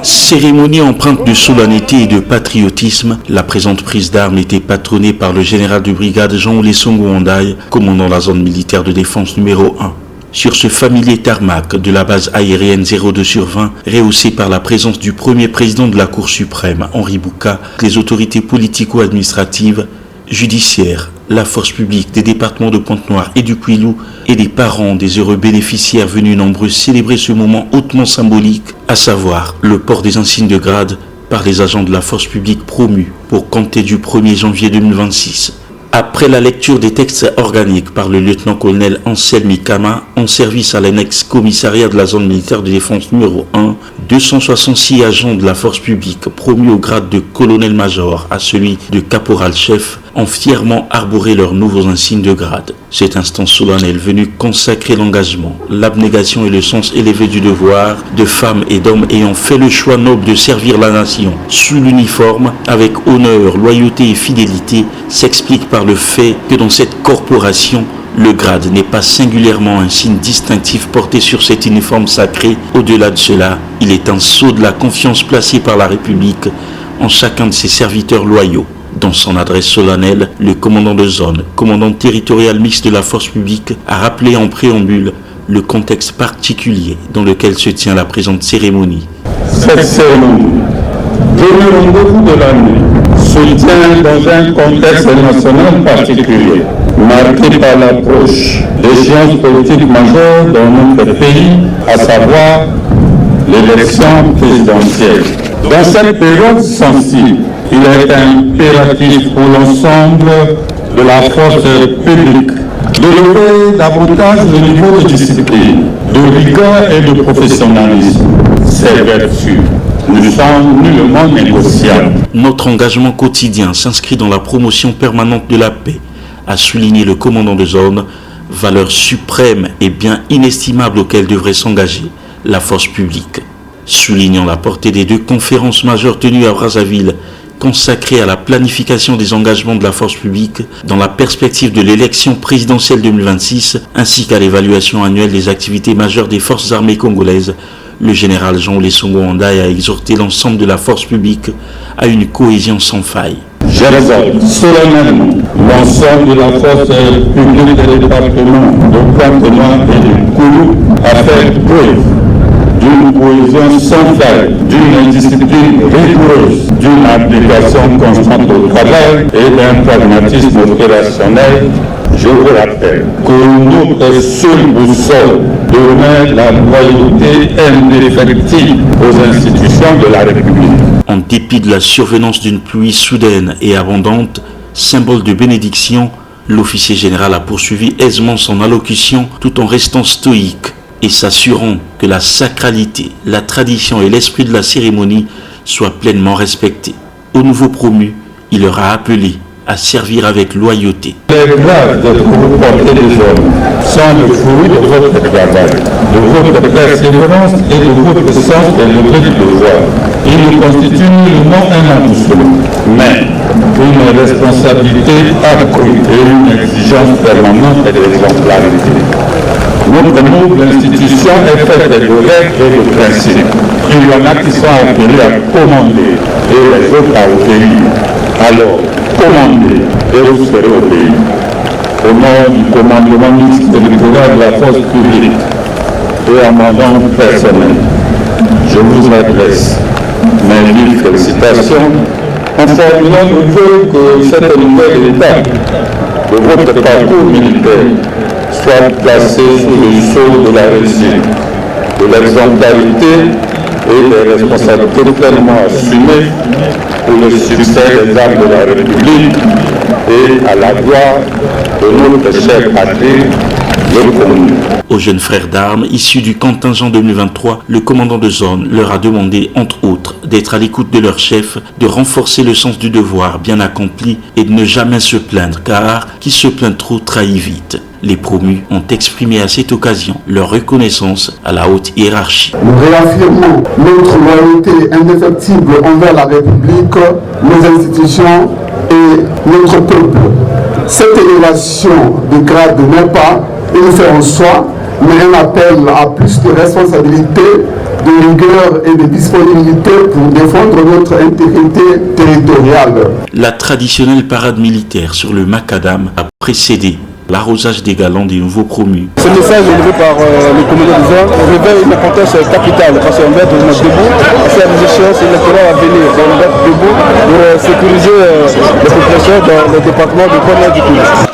Cérémonie empreinte de solennité et de patriotisme, la présente prise d'armes était patronnée par le général de brigade Jean-Oulé Songo Ondaye, commandant la zone militaire de défense numéro 1. Sur ce familier tarmac de la base aérienne 02/20, rehaussé par la présence du premier président de la Cour suprême, Henri Bouka, les autorités politico-administratives, judiciaires, la force publique des départements de Pointe-Noire et du Kouilou et des parents des heureux bénéficiaires venus nombreux célébrer ce moment hautement symbolique, à savoir le port des insignes de grade par les agents de la force publique promus pour compter du 1er janvier 2026. Après la lecture des textes organiques par le lieutenant-colonel Anselmi Kama en service à l'annexe commissariat de la zone militaire de défense numéro 1, 266 agents de la force publique promus au grade de colonel-major à celui de caporal-chef ont fièrement arboré leurs nouveaux insignes de grade. Cet instant solennel venu consacrer l'engagement, l'abnégation et le sens élevé du devoir de femmes et d'hommes ayant fait le choix noble de servir la nation sous l'uniforme avec honneur, loyauté et fidélité s'explique par le fait que dans cette corporation, le grade n'est pas singulièrement un signe distinctif porté sur cet uniforme sacré. Au-delà de cela, il est un sceau de la confiance placée par la République en chacun de ses serviteurs loyaux. Dans son adresse solennelle, le commandant de zone, commandant territorial mixte de la force publique, a rappelé en préambule le contexte particulier dans lequel se tient la présente cérémonie. Cette cérémonie, premier rendez-vous de l'année, se tient dans un contexte national particulier, marqué par l'approche d'échéances politiques majeures dans notre pays, à savoir l'élection présidentielle. Dans cette période sensible, il est impératif pour l'ensemble de la force publique d'élever davantage le niveau de discipline, de rigueur et de professionnalisme. Ces vertus ne sont nullement négociables. Notre engagement quotidien s'inscrit dans la promotion permanente de la paix, a souligné le commandant de zone, valeur suprême et bien inestimable auquel devrait s'engager la force publique. Soulignant la portée des deux conférences majeures tenues à Brazzaville, consacrées à la planification des engagements de la force publique dans la perspective de l'élection présidentielle 2026, ainsi qu'à l'évaluation annuelle des activités majeures des forces armées congolaises, le général Jean-Oulé Songo Ondaye a exhorté l'ensemble de la force publique à une cohésion sans faille. J'exhorte solennellement l'ensemble de la force publique des départements de Pointe-Noire et de Kouilou à faire preuve d'une cohésion sans faille, d'une discipline rigoureuse, d'une application constante au travail et d'un pragmatisme opérationnel. Je vous rappelle que notre seule boussole demeure la loyauté indéfectible aux institutions de la République. En dépit de la survenance d'une pluie soudaine et abondante, symbole de bénédiction, l'officier général a poursuivi aisément son allocution tout en restant stoïque et s'assurant que la sacralité, la tradition et l'esprit de la cérémonie soient pleinement respectés. Aux nouveaux promus, il leur a appelé à servir avec loyauté. Les grades que vous portez désormais sont le fruit de votre travail, de votre persévérance et de votre sens élevé du devoir. Ils ne constituent nullement un amousseau, mais une responsabilité accrue et une exigence permanente d'exemplarité. Notre noble institution est faite de règles et de principes. Il y en a qui sont appelés à commander et les autres à obéir. Alors, commandez et vous serez obéis. Au nom du commandement mixte territorial de la force publique et en mon nom personnel, je vous adresse mes vives félicitations en formulant le vœu que cette nouvelle étape de votre parcours militaire soit placée sous le sceau de la réussite, de l'exemplarité et des responsabilités pleinement assumées pour le succès des armes de la République et à la gloire de notre chère patrie, le Congo. Aux jeunes frères d'armes issus du contingent 2023, le commandant de zone leur a demandé, entre autres, d'être à l'écoute de leur chef, de renforcer le sens du devoir bien accompli et de ne jamais se plaindre, car qui se plaint trop trahit vite. Les promus ont exprimé à cette occasion leur reconnaissance à la haute hiérarchie. Nous réaffirmons notre loyauté indéfectible envers la République, nos institutions et notre peuple. Cette élévation de grade n'est pas une fin en soi, mais un appel à plus de responsabilité de rigueur et de disponibilité pour défendre notre intégrité territoriale. La traditionnelle parade militaire sur le macadam a précédé l'arrosage des galons des nouveaux promus. Ce message élevé par le commandant des armes révèle une importance capitale parce qu'on va être debout face à des échéances électorales à venir. On va être debout pour sécuriser les populations dans le département de Kona du Toulouse.